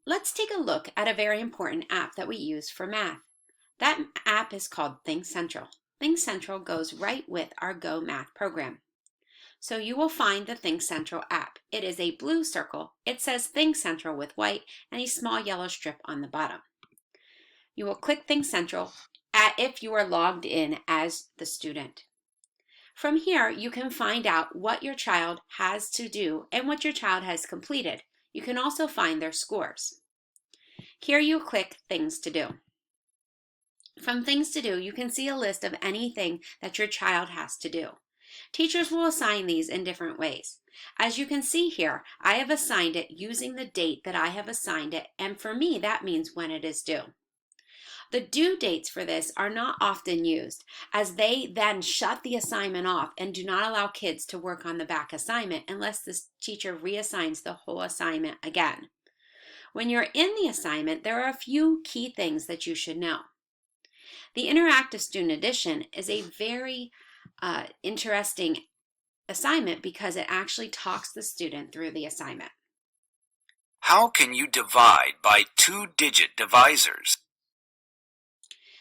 Let's take a look at a very important app that we use for math. That app is called ThinkCentral. ThinkCentral goes right with our Go Math program. So you will find the ThinkCentral app. It is a blue circle. It says ThinkCentral with white and a small yellow strip on the bottom. You will click ThinkCentral if you are logged in as the student. From here, you can find out what your child has to do and what your child has completed. You can also find their scores. Here you click Things to Do. From Things to Do, you can see a list of anything that your child has to do. Teachers will assign these in different ways. As you can see here, I have assigned it using the date that I have assigned it, and for me, that means when it is due. The due dates for this are not often used, as they then shut the assignment off and do not allow kids to work on the back assignment unless the teacher reassigns the whole assignment again. When you're in the assignment, there are a few key things that you should know. The Interactive Student Edition is a very interesting assignment because it actually talks the student through the assignment. How can you divide by two-digit divisors?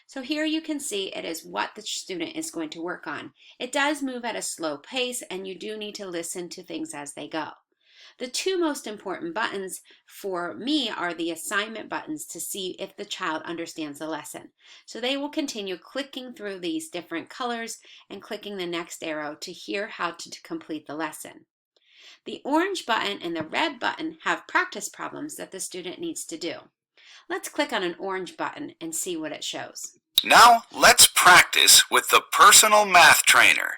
So here you can see it is what the student is going to work on. It does move at a slow pace and you do need to listen to things as they go. The two most important buttons for me are the assignment buttons to see if the child understands the lesson. So they will continue clicking through these different colors and clicking the next arrow to hear how to complete the lesson. The orange button and the red button have practice problems that the student needs to do. Let's click on an orange button and see what it shows. Now let's practice with the personal math trainer.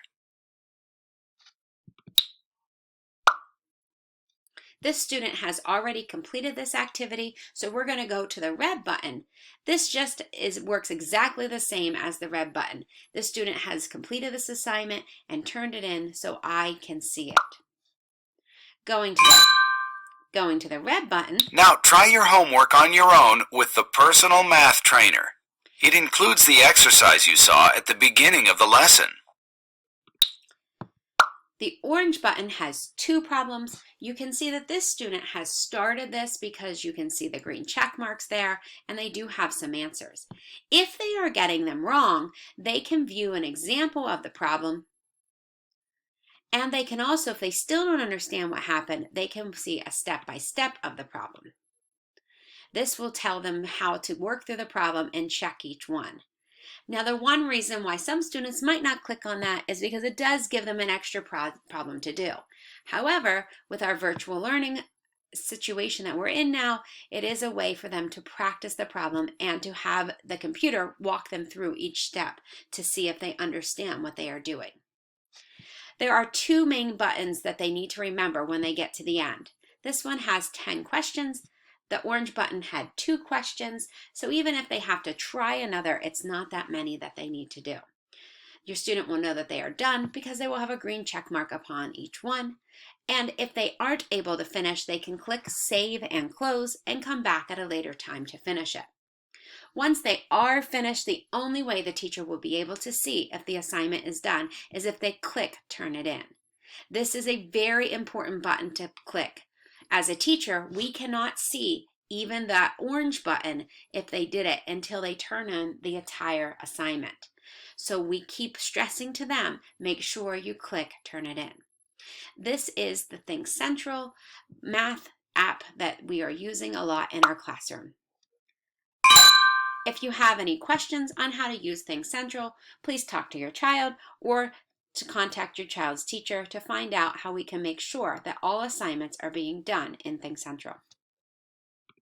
This student has already completed this activity, so we're going to go to the red button. This just works exactly the same as the red button. This student has completed this assignment and turned it in so I can see it. Going to the red button. Now try your homework on your own with the personal math trainer. It includes the exercise you saw at the beginning of the lesson. The orange button has two problems. You can see that this student has started this because you can see the green check marks there, and they do have some answers. If they are getting them wrong, they can view an example of the problem, and they can also, if they still don't understand what happened, they can see a step-by-step of the problem. This will tell them how to work through the problem and check each one. Now, the one reason why some students might not click on that is because it does give them an extra problem to do. However, with our virtual learning situation that we're in now, it is a way for them to practice the problem and to have the computer walk them through each step to see if they understand what they are doing. There are two main buttons that they need to remember when they get to the end. This one has 10 questions. The orange button had 2 questions, so even if they have to try another, it's not that many that they need to do. Your student will know that they are done because they will have a green check mark upon each one. And if they aren't able to finish, they can click Save and Close and come back at a later time to finish it. Once they are finished, the only way the teacher will be able to see if the assignment is done is if they click Turn It In. This is a very important button to click. As a teacher, we cannot see even that orange button if they did it until they turn in the entire assignment. So we keep stressing to them, make sure you click Turn It In. This is the ThinkCentral math app that we are using a lot in our classroom. If you have any questions on how to use ThinkCentral, please talk to your child or to contact your child's teacher to find out how we can make sure that all assignments are being done in ThinkCentral.